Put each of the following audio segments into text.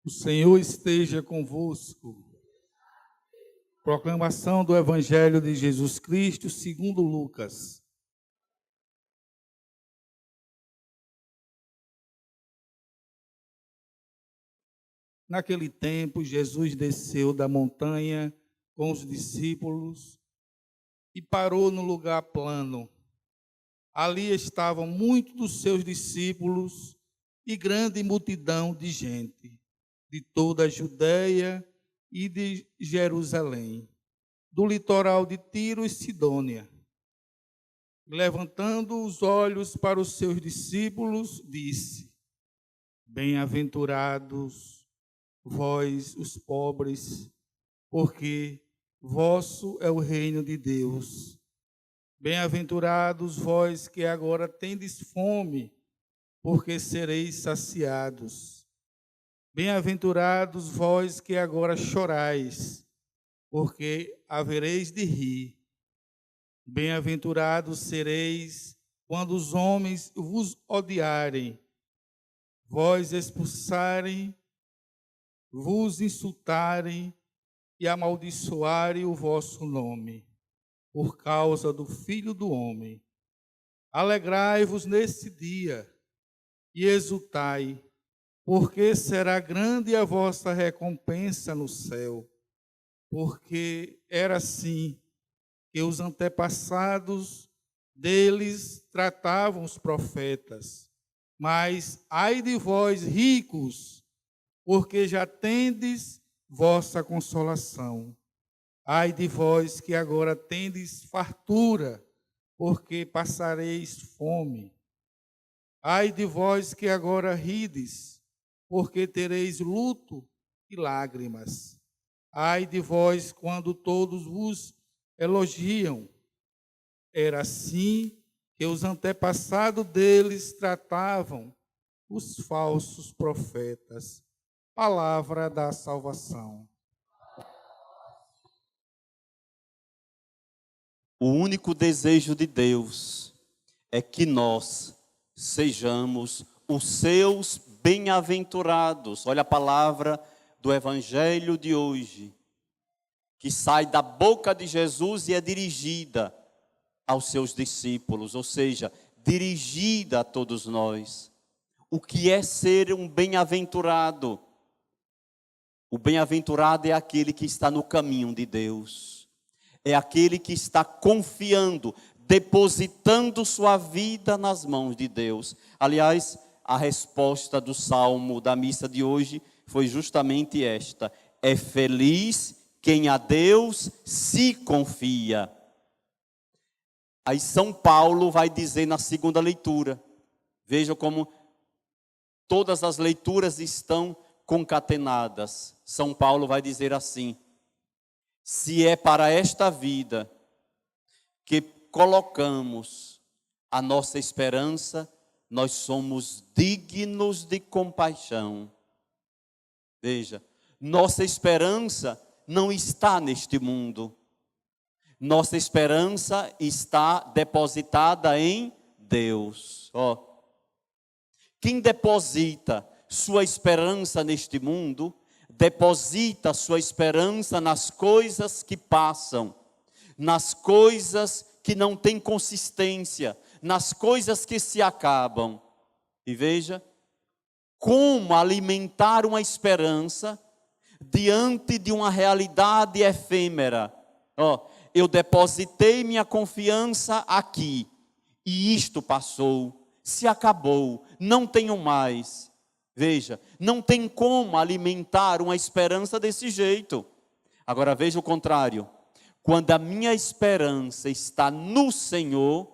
O Senhor esteja convosco. Proclamação do Evangelho de Jesus Cristo, segundo Lucas. Naquele tempo, Jesus desceu da montanha com os discípulos e parou no lugar plano. Ali estavam muitos dos seus discípulos e grande multidão de gente, de toda a Judéia e de Jerusalém, do litoral de Tiro e Sidônia. Levantando os olhos para os seus discípulos, disse: Bem-aventurados vós, os pobres, porque vosso é o reino de Deus. Bem-aventurados vós que agora tendes fome, porque sereis saciados. Bem-aventurados vós que agora chorais, porque havereis de rir. Bem-aventurados sereis quando os homens vos odiarem, vos expulsarem, vos insultarem e amaldiçoarem o vosso nome, por causa do Filho do Homem. Alegrai-vos nesse dia e exultai, porque será grande a vossa recompensa no céu, porque era assim que os antepassados deles tratavam os profetas. Mas ai de vós, ricos, porque já tendes vossa consolação. Ai de vós que agora tendes fartura, porque passareis fome. Ai de vós que agora rides, porque tereis luto e lágrimas. Ai de vós quando todos vos elogiam. Era assim que os antepassados deles tratavam os falsos profetas. Palavra da salvação. O único desejo de Deus é que nós sejamos os seus bem-aventurados. Olha a palavra do Evangelho de hoje, que sai da boca de Jesus e é dirigida aos seus discípulos, ou seja, dirigida a todos nós. O que é ser um bem-aventurado? O bem-aventurado é aquele que está no caminho de Deus. É aquele que está confiando, depositando sua vida nas mãos de Deus. Aliás, a resposta do salmo da missa de hoje foi justamente esta: é feliz quem a Deus se confia. Aí São Paulo vai dizer na segunda leitura, veja como todas as leituras estão concatenadas. São Paulo vai dizer assim: se é para esta vida que colocamos a nossa esperança, nós somos dignos de compaixão. Veja, nossa esperança não está neste mundo. Nossa esperança está depositada em Deus. Quem deposita sua esperança neste mundo, deposita sua esperança nas coisas que passam, nas coisas que não têm consistência, nas coisas que se acabam. E veja, como alimentar uma esperança diante de uma realidade efêmera. Eu depositei minha confiança aqui, e isto passou, se acabou, não tenho mais. Veja, não tem como alimentar uma esperança desse jeito. Agora veja o contrário. Quando a minha esperança está no Senhor,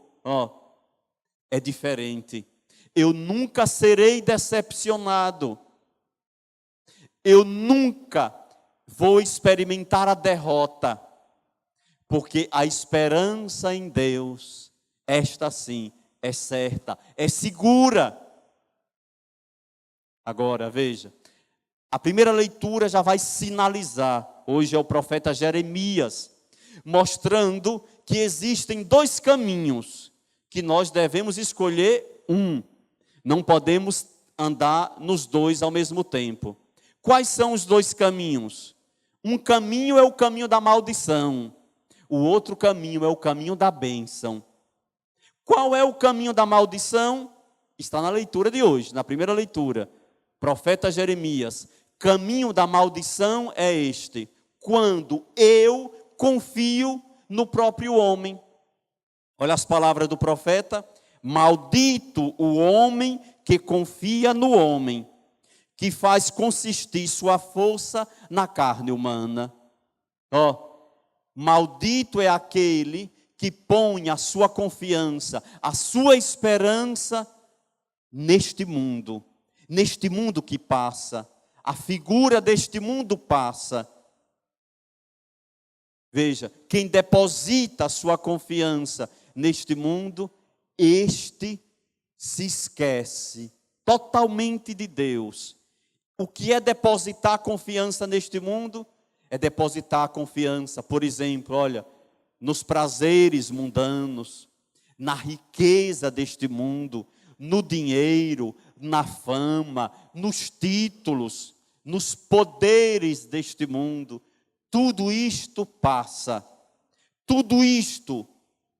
é diferente. Eu nunca serei decepcionado. Eu nunca vou experimentar a derrota. Porque a esperança em Deus, esta sim, é certa, é segura. Agora, veja, a primeira leitura já vai sinalizar, hoje é o profeta Jeremias, mostrando que existem dois caminhos, que nós devemos escolher um. Não podemos andar nos dois ao mesmo tempo. Quais são os dois caminhos? Um caminho é o caminho da maldição. O outro caminho é o caminho da bênção. Qual é o caminho da maldição? Está na leitura de hoje, na primeira leitura. Profeta Jeremias. Caminho da maldição é este: quando eu confio no próprio homem. Olha as palavras do profeta: maldito o homem que confia no homem, que faz consistir sua força na carne humana. Maldito é aquele que põe a sua confiança, a sua esperança neste mundo que passa. A figura deste mundo passa. Veja, quem deposita a sua confiança neste mundo, este se esquece totalmente de Deus. O que é depositar confiança neste mundo? É depositar a confiança, por exemplo, olha, nos prazeres mundanos, na riqueza deste mundo, no dinheiro, na fama, nos títulos, nos poderes deste mundo. Tudo isto passa. Tudo isto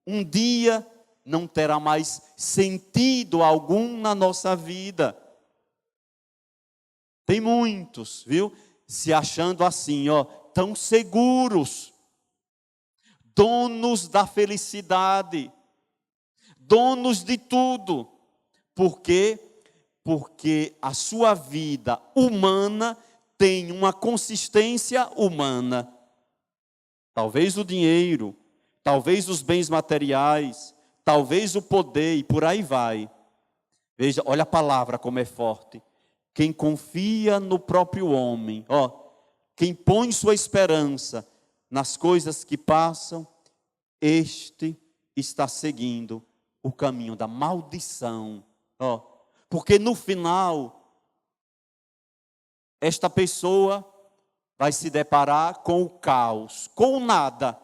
um dia não terá mais sentido algum na nossa vida. Tem muitos, viu? Se achando assim, tão seguros, donos da felicidade, donos de tudo. Por quê? Porque a sua vida humana tem uma consistência humana. Talvez o dinheiro, talvez os bens materiais, talvez o poder, e por aí vai. Veja, olha a palavra como é forte. Quem confia no próprio homem, quem põe sua esperança nas coisas que passam, este está seguindo o caminho da maldição. Porque no final, esta pessoa vai se deparar com o caos, com o nada.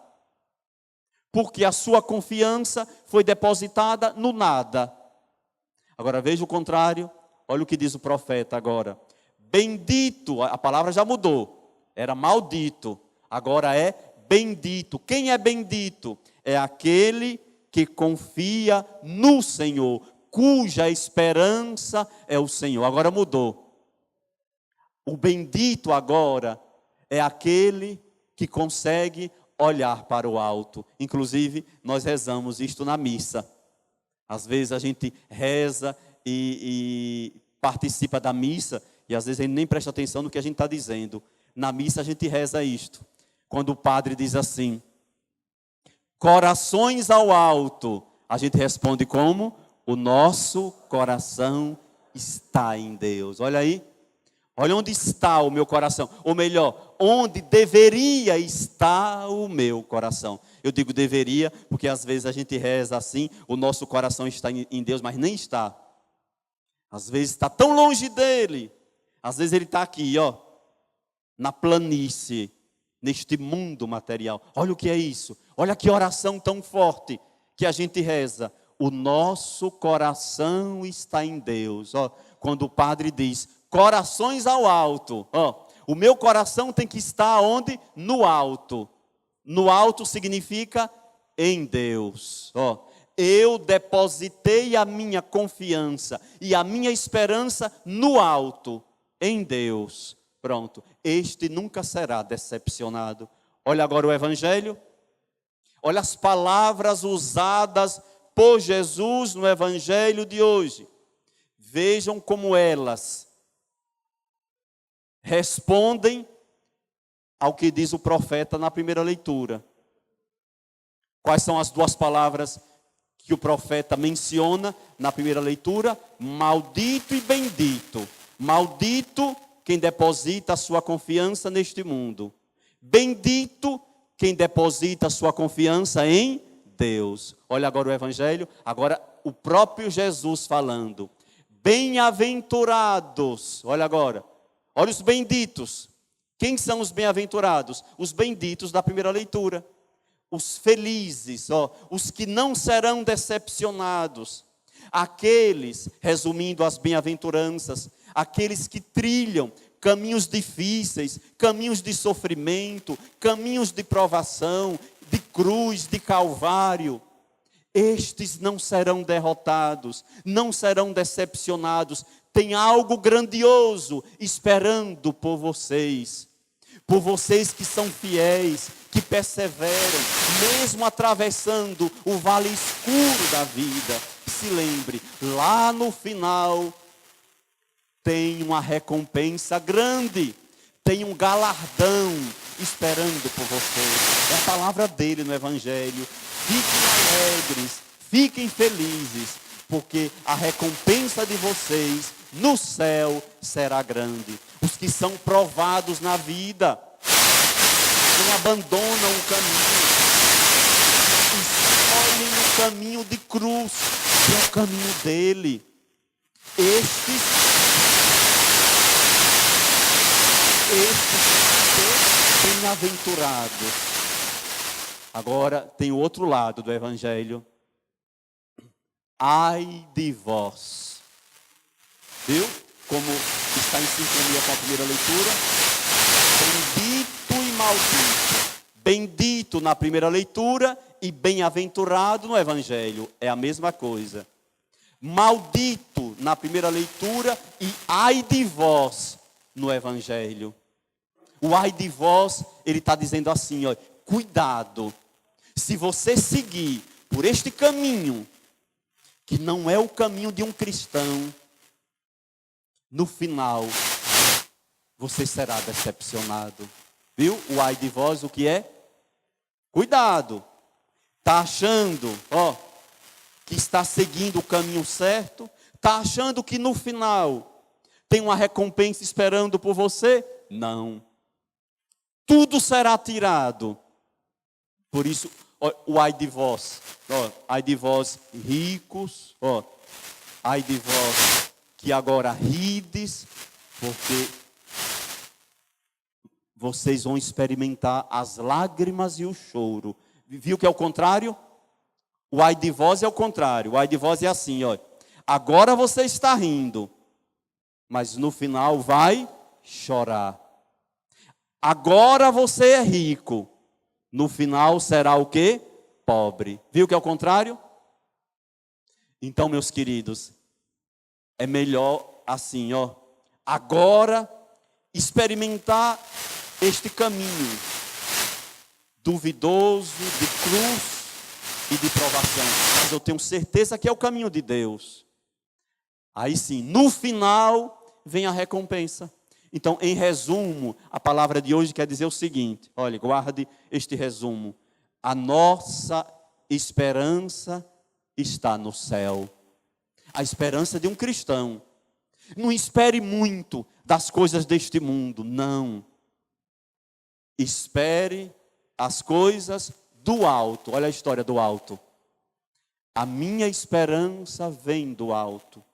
Porque a sua confiança foi depositada no nada. Agora veja o contrário, olha o que diz o profeta agora. Bendito, a palavra já mudou, era maldito, agora é bendito. Quem é bendito? É aquele que confia no Senhor, cuja esperança é o Senhor. Agora mudou. O bendito agora é aquele que consegue olhar para o alto. Inclusive, nós rezamos isto na missa. Às vezes a gente reza e participa da missa, e às vezes a gente nem presta atenção no que a gente está dizendo. Na missa a gente reza isto. Quando o padre diz assim, corações ao alto, a gente responde como? O nosso coração está em Deus. Olha aí. Olha onde está o meu coração. Ou melhor, onde deveria estar o meu coração. Eu digo deveria, porque às vezes a gente reza assim, o nosso coração está em Deus, mas nem está. Às vezes está tão longe dele. Às vezes ele está aqui, na planície, neste mundo material. Olha o que é isso. Olha que oração tão forte que a gente reza. O nosso coração está em Deus. Quando o padre diz, corações ao alto. O meu coração tem que estar onde? No alto. No alto significa em Deus. Eu depositei a minha confiança e a minha esperança no alto, em Deus. Pronto. Este nunca será decepcionado. Olha agora o Evangelho. Olha as palavras usadas por Jesus no Evangelho de hoje. Vejam como elas respondem ao que diz o profeta na primeira leitura. Quais são as duas palavras que o profeta menciona na primeira leitura? Maldito e bendito. Maldito quem deposita a sua confiança neste mundo. Bendito quem deposita a sua confiança em Deus. Olha agora o Evangelho, agora o próprio Jesus falando. Bem-aventurados, olha agora. Olha os benditos. Quem são os bem-aventurados? Os benditos da primeira leitura. Os felizes, os que não serão decepcionados. Aqueles, resumindo as bem-aventuranças, aqueles que trilham caminhos difíceis, caminhos de sofrimento, caminhos de provação, de cruz, de calvário. Estes não serão derrotados, não serão decepcionados. Tem algo grandioso esperando por vocês que são fiéis, que perseveram, mesmo atravessando o vale escuro da vida. Se lembre, lá no final tem uma recompensa grande, tem um galardão esperando por vocês. É a palavra dele no Evangelho. Fiquem alegres, fiquem felizes, porque a recompensa de vocês no céu será grande. Os que são provados na vida, não abandonam o caminho, escolhem o caminho de cruz, que é o caminho dele. Estes são bem-aventurados. Agora tem o outro lado do Evangelho. Ai de vós. Viu? Como está em sintonia com a primeira leitura. Bendito e maldito. Bendito na primeira leitura e bem-aventurado no Evangelho. É a mesma coisa. Maldito na primeira leitura e ai de vós no Evangelho. O ai de vós, ele está dizendo assim, ó, cuidado. Se você seguir por este caminho, que não é o caminho de um cristão, no final, você será decepcionado. Viu? O ai de vós, o que é? Cuidado. Está achando, ó, que está seguindo o caminho certo? Está achando que no final tem uma recompensa esperando por você? Não. Tudo será tirado. Por isso, ó, o ai de vós, ó, ai de vós ricos, ó, ai de vós que agora rides, porque vocês vão experimentar as lágrimas e o choro. Viu que é o contrário? O ai de vós é o contrário. O ai de vós é assim, ó. Agora você está rindo, mas no final vai chorar. Agora você é rico, no final será o quê? Pobre. Viu que é o contrário? Então, meus queridos, é melhor assim, ó. Agora experimentar este caminho duvidoso de cruz e de provação, mas eu tenho certeza que é o caminho de Deus. Aí sim, no final vem a recompensa. Então, em resumo, a palavra de hoje quer dizer o seguinte, olha, guarde este resumo. A nossa esperança está no céu. A esperança de um cristão. Não espere muito das coisas deste mundo, não. Espere as coisas do alto. Olha a história do alto. A minha esperança vem do alto.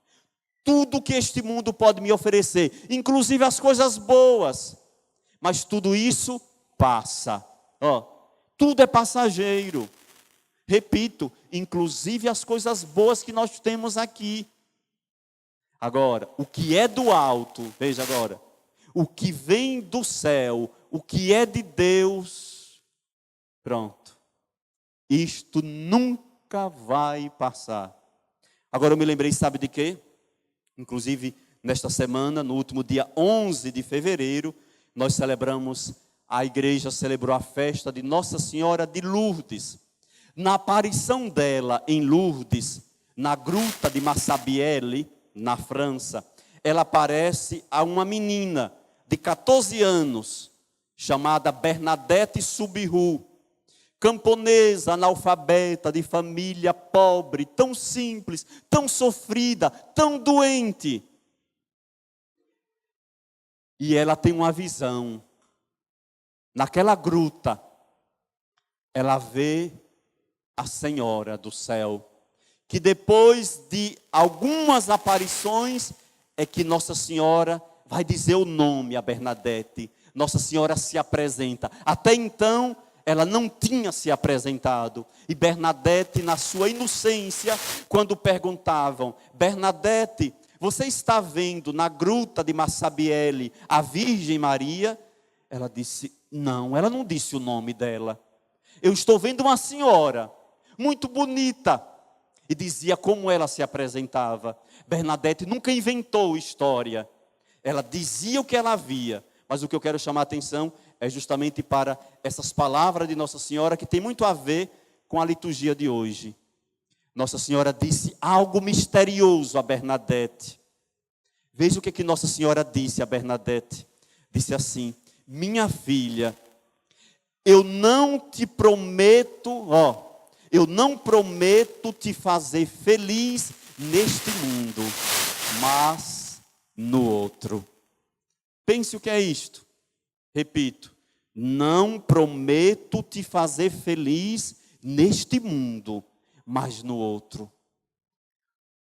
Tudo que este mundo pode me oferecer, inclusive as coisas boas, mas tudo isso passa. Ó, tudo é passageiro. Repito, inclusive as coisas boas que nós temos aqui. Agora, o que é do alto, veja agora, o que vem do céu, o que é de Deus, pronto. Isto nunca vai passar. Agora eu me lembrei, sabe de quê? Inclusive, nesta semana, no último dia 11 de fevereiro, nós celebramos, a igreja celebrou a festa de Nossa Senhora de Lourdes. Na aparição dela em Lourdes, na gruta de Massabielle, na França, ela aparece a uma menina de 14 anos, chamada Bernadette Soubirous, camponesa, analfabeta, de família pobre, tão simples, tão sofrida, tão doente. E ela tem uma visão. Naquela gruta, ela vê a Senhora do céu, que depois de algumas aparições, é que Nossa Senhora vai dizer o nome a Bernadette. Nossa Senhora se apresenta. Até então, ela não tinha se apresentado. E Bernadette, na sua inocência, quando perguntavam, Bernadette, você está vendo na gruta de Massabielle a Virgem Maria? Ela disse, não, ela não disse o nome dela. Eu estou vendo uma senhora, muito bonita. E dizia como ela se apresentava. Bernadette nunca inventou história. Ela dizia o que ela via. Mas o que eu quero chamar a atenção é justamente para essas palavras de Nossa Senhora, que tem muito a ver com a liturgia de hoje. Nossa Senhora disse algo misterioso a Bernadette. Veja o que Nossa Senhora disse a Bernadette. Disse assim, minha filha, eu não te prometo, eu não prometo te fazer feliz neste mundo, mas no outro. Pense o que é isto. Repito, não prometo te fazer feliz neste mundo, mas no outro.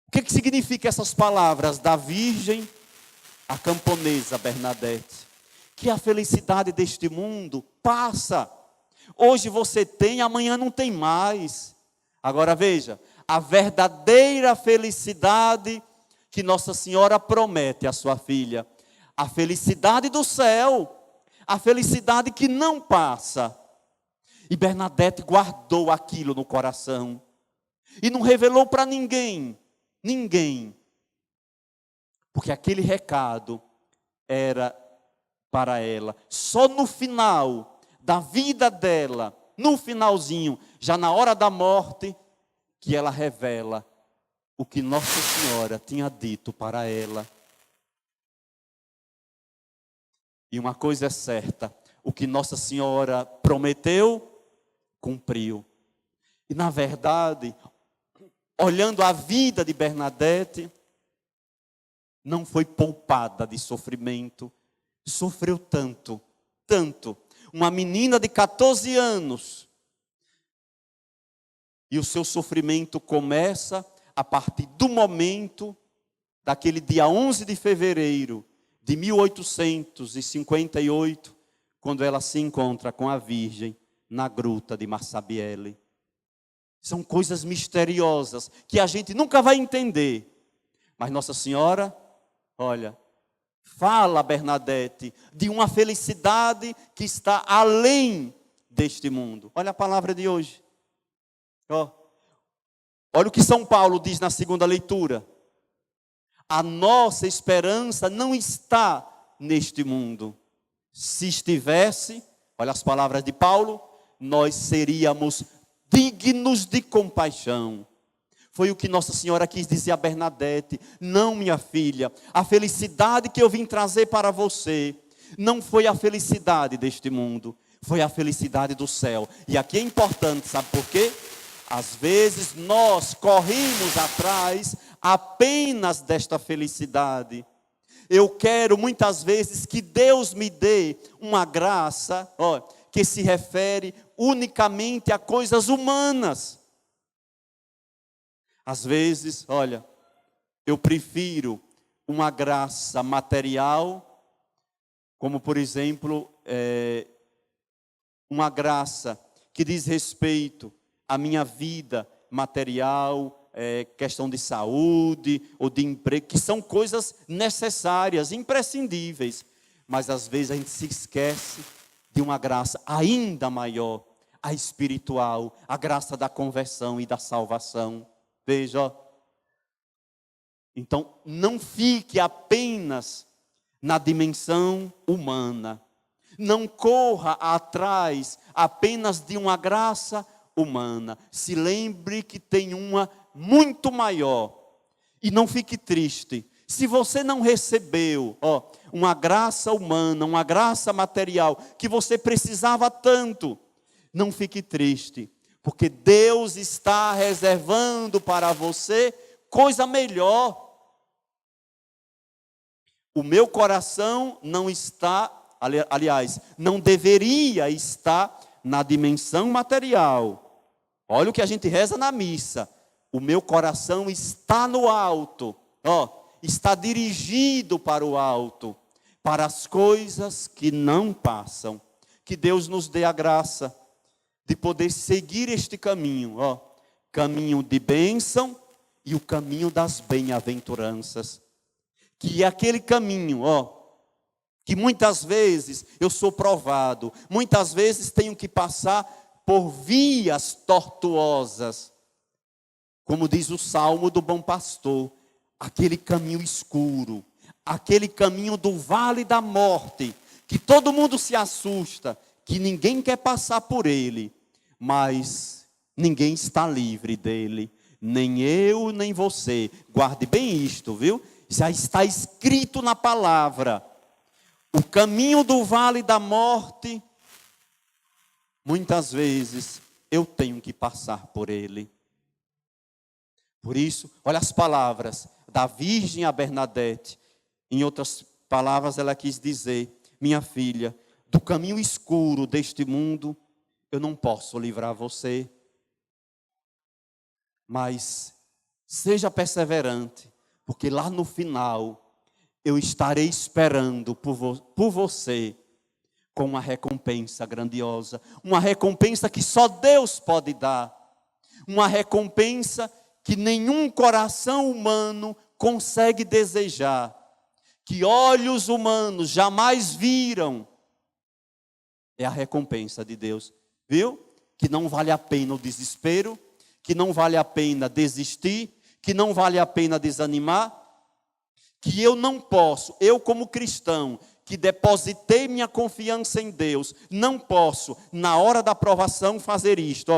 O que significa essas palavras da Virgem, a camponesa Bernadette? Que a felicidade deste mundo passa. Hoje você tem, amanhã não tem mais. Agora veja, a verdadeira felicidade que Nossa Senhora promete à sua filha, a felicidade do céu, a felicidade que não passa. E Bernadette guardou aquilo no coração e não revelou para ninguém, porque aquele recado era para ela. Só no final da vida dela, no finalzinho, já na hora da morte, que ela revela o que Nossa Senhora tinha dito para ela. E uma coisa é certa, o que Nossa Senhora prometeu, cumpriu. E na verdade, olhando a vida de Bernadette, não foi poupada de sofrimento, sofreu tanto, tanto. Uma menina de 14 anos. E o seu sofrimento começa a partir do momento, daquele dia 11 de fevereiro de 1858, quando ela se encontra com a Virgem na gruta de Massabielle. São coisas misteriosas que a gente nunca vai entender. Mas Nossa Senhora, olha, fala a Bernadette de uma felicidade que está além deste mundo. Olha a palavra de hoje. Olha o que São Paulo diz na segunda leitura. A nossa esperança não está neste mundo. Se estivesse, olha as palavras de Paulo, nós seríamos dignos de compaixão. Foi o que Nossa Senhora quis dizer a Bernadette. Não, minha filha, a felicidade que eu vim trazer para você não foi a felicidade deste mundo, foi a felicidade do céu. E aqui é importante, sabe por quê? Às vezes nós corremos atrás apenas desta felicidade. Eu quero muitas vezes que Deus me dê uma graça, que se refere unicamente a coisas humanas. Às vezes, olha, eu prefiro uma graça material, como por exemplo, uma graça que diz respeito à minha vida material, questão de saúde ou de emprego, que são coisas necessárias, imprescindíveis. Mas às vezes a gente se esquece de uma graça ainda maior, a espiritual, a graça da conversão e da salvação. Veja, então não fique apenas na dimensão humana. Não corra atrás apenas de uma graça humana. Se lembre que tem uma muito maior. E não fique triste. Se você não recebeu, uma graça humana, uma graça material, que você precisava tanto, não fique triste. Porque Deus está reservando para você coisa melhor. O meu coração não está, aliás, não deveria estar na dimensão material. Olha o que a gente reza na missa. O meu coração está no alto, está dirigido para o alto, para as coisas que não passam. Que Deus nos dê a graça de poder seguir este caminho, caminho de bênção e o caminho das bem-aventuranças. que é aquele caminho, que muitas vezes eu sou provado, muitas vezes tenho que passar por vias tortuosas. Como diz o Salmo do Bom Pastor, aquele caminho escuro, aquele caminho do vale da morte, que todo mundo se assusta, que ninguém quer passar por ele, mas ninguém está livre dele, nem eu, nem você. Guarde bem isto, viu? Já está escrito na palavra. O caminho do vale da morte, muitas vezes eu tenho que passar por ele. Por isso, olha as palavras da Virgem a Bernadette. Em outras palavras, ela quis dizer: minha filha, do caminho escuro deste mundo, eu não posso livrar você. Mas seja perseverante, porque lá no final, eu estarei esperando por você, com uma recompensa grandiosa, uma recompensa que só Deus pode dar, uma recompensa que nenhum coração humano consegue desejar, que olhos humanos jamais viram. É a recompensa de Deus, viu? Que não vale a pena o desespero, que não vale a pena desistir, que não vale a pena desanimar, que eu não posso, eu como cristão, que depositei minha confiança em Deus, não posso, na hora da provação, fazer isto,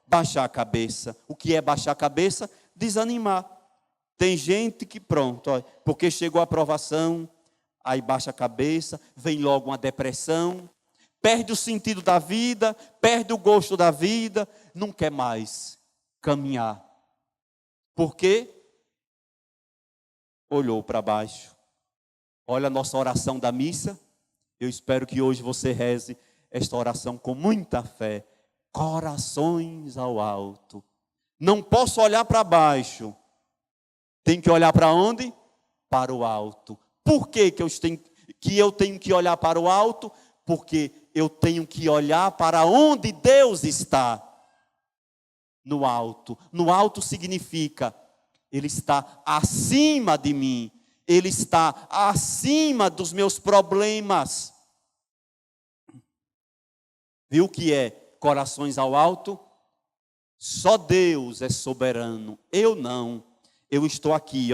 baixar a cabeça. O que é baixar a cabeça? Desanimar. Tem gente que pronto, porque chegou a provação, aí baixa a cabeça, vem logo uma depressão, perde o sentido da vida, perde o gosto da vida, não quer mais caminhar. Por quê? Olhou para baixo. Olha a nossa oração da missa. Eu espero que hoje você reze esta oração com muita fé. Corações ao alto. Não posso olhar para baixo. Tem que olhar para onde? Para o alto. Por que eu tenho que olhar para o alto? Porque eu tenho que olhar para onde Deus está. No alto. No alto significa Ele está acima de mim. Ele está acima dos meus problemas. Viu o que é corações ao alto? Só Deus é soberano. Eu não. Eu estou aqui,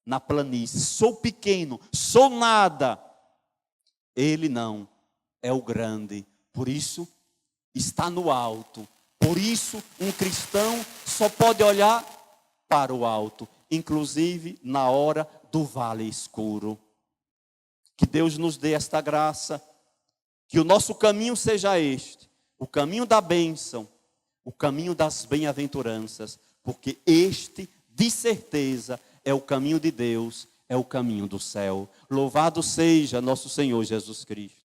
na planície. Sou pequeno, sou nada. Ele não. É o grande. Por isso, está no alto. Por isso, um cristão só pode olhar para o alto, inclusive na hora do vale escuro. Que Deus nos dê esta graça, que o nosso caminho seja este, o caminho da bênção, o caminho das bem-aventuranças, porque este, de certeza, é o caminho de Deus, é o caminho do céu. Louvado seja nosso Senhor Jesus Cristo.